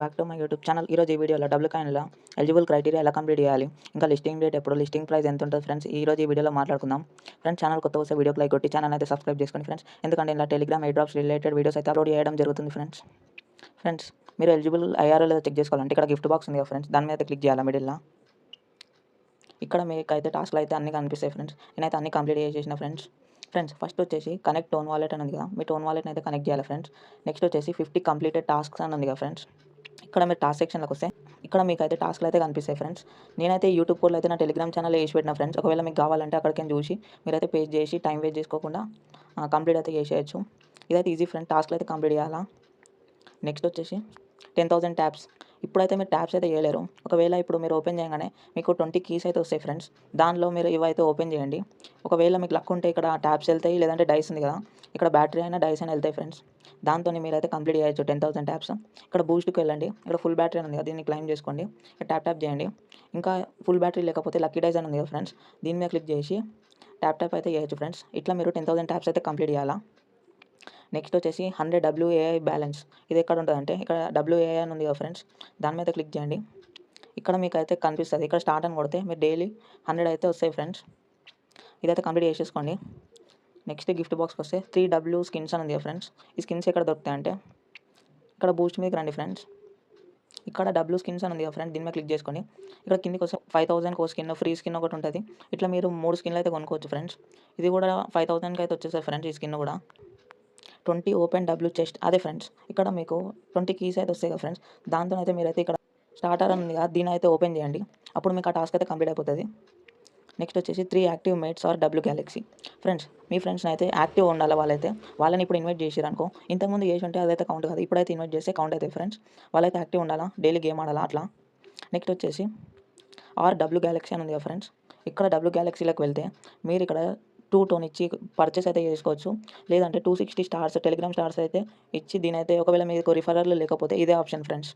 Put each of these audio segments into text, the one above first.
Back to my YouTube channel. ఈరోజు ఈ వీడియోలో డబ్ల్యూ కాయిన్‌లో ఎలిజిబుల్ క్రైటీరియా ఎలా కంప్లీట్ చేయాలి, ఇంకా లిస్టింగ్ డేట్ ఎప్పుడు, లిస్టింగ్ ప్రైస్ ఎంత ఉంటుంది ఫ్రెండ్స్, ఈరోజు ఈ వీడియోలో మాట్లాడుకుందాం. ఫ్రెండ్స్, ఛానల్ కొత్త వస్తే వీడియోకి లైక్ కొట్టి ఛానల్ అయితే సబ్స్క్రైబ్ చేసుకోండి ఫ్రెండ్స్. ఎందుకంటే ఇలా Telegram air drops related videos అయితే అప్లోడ్ చేయడం జరుగుతుంది ఫ్రెండ్స్. ఫ్రెండ్స్, మీరు ఎలిజిబుల్ అయ్యారో లేదో చెక్ చేసుకోవాలంటే ఇక్కడ గిఫ్ట్ బాక్స్ ఉంది కదా ఫ్రెండ్స్, దాని మీద అయితే క్లిక్ చేయాలి మిడిల్‌లో. ఇక్కడ మీకైతే టాస్క్లు అయితే అన్నీ కనిపిస్తాయి ఫ్రెండ్స్. నేనైతే అన్నీ కంప్లీట్ చేసేసిన ఫ్రెండ్స్. ఫస్ట్ వచ్చేసి కనెక్ట్ టోన్ వాలెట్ అని ఉంది కదా, మీ టోన్ వాలెట్ని అయితే కనెక్ట్ చేయాలి ఫ్రెండ్స్. నెక్స్ట్ వచ్చేసి 50 కంప్లీటెడ్ టాస్క్స్ అని ఉంది కదా ఫ్రెండ్స్. ఇక్కడ మీరు టాస్క్ సెక్షన్లోకి వస్తే ఇక్కడ మీకు అయితే టాస్క్లు అయితే కనిపిస్తాయి ఫ్రెండ్స్. నేనైతే యూట్యూబ్ కోడ్లో అయితే నా టెలిగ్రామ్ ఛానల్ వేసి పెట్టిన ఫ్రెండ్స్. ఒకవేళ మీకు కావాలంటే అక్కడికి చూసి మీరైతే పేజ్ చేసి టైం వేస్ట్ చేసుకోకుండా కంప్లీట్ అయితే చేసేయచ్చు. ఇదైతే ఈజీ ఫ్రెండ్, టాస్క్లు అయితే కంప్లీట్ చేయాలా. నెక్స్ట్ వచ్చేసి 10,000 ట్యాప్స్. ఇప్పుడైతే మీరు ట్యాప్స్ అయితే చేయలేరు. ఒకవేళ ఇప్పుడు మీరు ఓపెన్ చేయగానే మీకు 20 కీస్ అయితే వస్తాయి ఫ్రెండ్స్. దానిలో మీరు ఇవైతే ఓపెన్ చేయండి. ఒకవేళ మీకు లక్ ఉంటే ఇక్కడ ట్యాప్స్ వెళ్తాయి, లేదంటే డైస్ ఉంది కదా, ఇక్కడ బ్యాటరీ అయినా డైస్ అయినా వెళ్తాయి ఫ్రెండ్స్. దాంతో మీరైతే కంప్లీట్ చేయొచ్చు 10,000 ట్యాప్స్. ఇక్కడ బూస్ట్కి వెళ్ళండి, ఇక్కడ ఫుల్ బ్యాటరీ ఉంది కదా, దీన్ని క్లైమ్ చేసుకోండి, ట్యాప్ చేయండి. ఇంకా ఫుల్ బ్యాటరీ లేకపోతే లక్కీ డైస్ అని ఉంది కదా ఫ్రెండ్స్, దీని మీద క్లిక్ చేసి ట్యాప్ అయితే చేయొచ్చు ఫ్రెండ్స్. ఇట్లా మీరు 10,000 ట్యాప్స్ అయితే కంప్లీట్ చేయాలా. నెక్స్ట్ వచ్చేసి 100 WAI బ్యాలెన్స్. ఇది ఎక్కడ ఉంటుందంటే ఇక్కడ WAI అని ఉంది కదా ఫ్రెండ్స్, దాని మీద క్లిక్ చేయండి. ఇక్కడ మీకు అయితే కనిపిస్తుంది, ఇక్కడ స్టార్ట్ అని కొడితే మీరు డైలీ 100 అయితే వస్తాయి ఫ్రెండ్స్. ఇదైతే కంప్లీట్ చేసేసుకోండి. నెక్స్ట్ గిఫ్ట్ బాక్స్కి వస్తే 3W స్కిన్స్ అని ఉంది కదా ఫ్రెండ్స్. ఈ స్కిన్స్ ఎక్కడ దొరుకుతాయి అంటే ఇక్కడ బూస్ట్ మీదకి రండి ఫ్రెండ్స్. ఇక్కడ W స్కిన్స్ అని ఉంది కదా ఫ్రెండ్స్, దీని మీద క్లిక్ చేసుకోండి. ఇక్కడ కిందికి వస్తే 5,000 స్కిన్, ఫ్రీ స్కిన్ ఒకటి ఉంటుంది. ఇట్లా మీరు 3 స్కిన్లు అయితే కొనుక్కోవచ్చు ఫ్రెండ్స్. ఇది కూడా 5,000కి అయితే వచ్చేసాయి ఫ్రెండ్స్. ఈ స్కిన్ కూడా 20 ఓపెన్ W చెస్ట్. అదే ఫ్రెండ్స్, ఇక్కడ మీకు 20 కీస్ అయితే వస్తాయి కదా ఫ్రెండ్స్. దాంతో అయితే మీరైతే ఇక్కడ స్టార్టర్ అని ఉంది కదా, దీని అయితే ఓపెన్ చేయండి. అప్పుడు మీకు ఆ టాస్క్ అయితే కంప్లీట్ అయిపోతుంది. నెక్స్ట్ వచ్చేసి 3 active mates are W galaxy. Friends, మీ ఫ్రెండ్స్ని అయితే యాక్టివ్ ఉండాలి. వాళ్ళని ఇప్పుడు ఇన్వైట్ చేసారు అనుకో, ఇంతకుముందు చేసి ఉంటే అదైతే కౌంట్ కాదు, ఇప్పుడైతే ఇన్వైట్ చేస్తే కౌంట్ అవుతాయి ఫ్రెండ్స్. వాళ్ళైతే యాక్టివ్ ఉండాలా, డైలీ గేమ్ ఆడాలా అట్లా. నెక్స్ట్ వచ్చేసి W గ్యాలక్సీ అని ఉంది కదా ఫ్రెండ్స్. ఇక్కడ W గ్యాలక్సీలోకి వెళ్తే మీరు ఇక్కడ 2 టోన్ ఇచ్చి పర్చేస్ అయితే చేసుకోవచ్చు. లేదంటే 260 స్టార్స్ టెలిగ్రామ్ స్టార్స్ అయితే ఇచ్చి దీనైతే ఒకవేళ మీకు రిఫరర్లు లేకపోతే ఇదే ఆప్షన్ ఫ్రెండ్స్.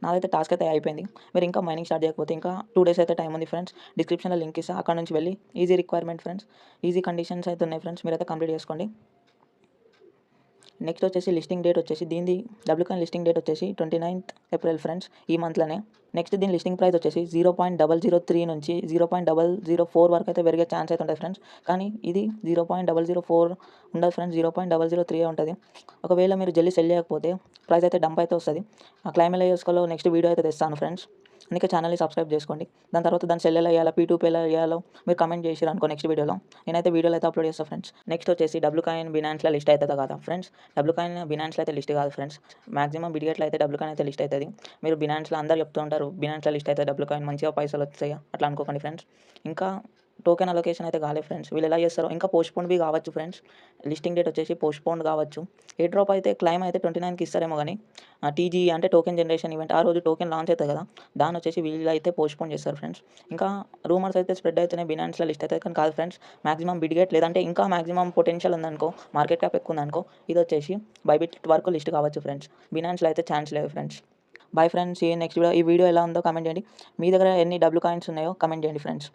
నాదైతే టాస్క్ అయితే అయిపోయింది. మీరు ఇంకా మైనింగ్ స్టార్ట్ చేయకపోతే ఇంకా 2 డేస్ అయితే టైం ఉంది ఫ్రెండ్స్. డిస్క్రిప్షన్లో లింక్ ఇస్తా, అక్కడ నుంచి వెళ్ళి easy requirement friends, easy conditions అయితే ఉన్నాయి ఫ్రెండ్స్, మీరైతే కంప్లీట్ చేసుకోండి. నెక్స్ట్ వచ్చేసి లిస్టింగ్ డేట్ వచ్చేసి దీని డబ్ల్యూ కాయిన్ లిస్టింగ్ డేట్ వచ్చేసి 29th ఏప్రిల్ ఫ్రెండ్స్, ఈ మంత్లోనే. నెక్స్ట్ దీని లిస్టింగ్ ప్రైస్ వచ్చేసి 0.003 నుంచి 0.004 వరకు అయితే పెరిగే ఛాన్స్ అయితే ఉంటుంది ఫ్రెండ్స్. కానీ ఇది 0.004 ఉండదు ఫ్రెండ్స్, 0.003 ఉంటుంది. ఒకవేళ మీరు జల్దీ సెల్ చేయకపోతే ప్రైస్ అయితే డంప్ అయితే వస్తుంది. ఆ క్లైమ్ ఎలా చేసుకోవాలో నెక్స్ట్ వీడియో అయితే తెస్తాను ఫ్రెండ్స్. అందుకే ఛానల్ని సబ్స్క్రైబ్ చేసుకోండి. దాని తర్వాత దాని సెల్ ఎలా చేయాలో, P2P ఎలా చేయాలో మీరు కమెంట్ చేసారు అనుకో, నెక్స్ట్ వీడియోలో నేనైతే వీడియోలో అయితే అప్లోడ్ చేస్తాను ఫ్రెండ్స్. నెక్స్ట్ వచ్చేసి డబ్ల్యూ కాయిన్ బినాన్స్లో లిస్ట్ అవుతుందా కదా ఫ్రెండ్స్. డబ్ల్యూ కాయిన్ బినాన్స్లో అయితే లిస్ట్ కాదు ఫ్రెండ్స్. మాక్సిమం బిడిగేట్లో అయితే డబ్ల్యూ కాయిన్ అయితే లిస్ట్ అవుతుంది. మీరు బినాన్స్లో అందరూ చెప్తూ ఉంటారు బినాన్స్లో లిస్ట్ అయితే డబ్ల్యూ కాయిన్ మంచిగా పైసలు వస్తాయి, అట్లా అనుకోకండి ఫ్రెండ్స్. ఇంకా టోకెన్ అలొకేషన్ అయితే కాలేదు ఫ్రెండ్స్. వీళ్ళు ఎలా చేస్తారో ఇంకా పోస్ట్పోన్ బి కావచ్చు ఫ్రెండ్స్. లిస్టింగ్ డేట్ వచ్చేసి పోస్ట్పోన్ కావచ్చు. ఏ డ్రాప్ అయితే క్లైమ్ అయితే 29కి ఇస్తారేమో, కానీ TG అంటే టోకెన్ జనరేషన్ ఈవెంట్, ఆ రోజు టోకెన్ లాంచ్ అవుతుంది కదా, దాని వచ్చేసి వీళ్ళు అయితే పోస్ట్పోన్ చేస్తారు ఫ్రెండ్స్. ఇంకా రూమర్స్ అయితే స్ప్రెడ్ అవుతున్నాయి బినాన్స్లో లిస్ట్ అవుతుంది, కానీ కాదు ఫ్రెండ్స్. మాక్సిమం బిడ్గేట్ లేదంటే ఇంకా మాక్సిమం పొటెన్షియల్ ఉందనుకో, మార్కెట్ క్యాప్ ఎక్కువ ఉందనుకో, ఇది వచ్చేసి బైబిట్ వరకు లిస్ట్ కావచ్చు ఫ్రెండ్స్. బినాన్స్లో అయితే ఛాన్స్ లేదు ఫ్రెండ్స్. బై ఫ్రెండ్స్, ఈ నెక్స్ట్ వీడియో ఎలా ఉందో కమెంట్ చేయండి. మీ దగ్గర ఎన్ని డబ్ల్యూ కాయిన్స్ ఉన్నాయో కమెంట్ చేయండి ఫ్రెండ్స్.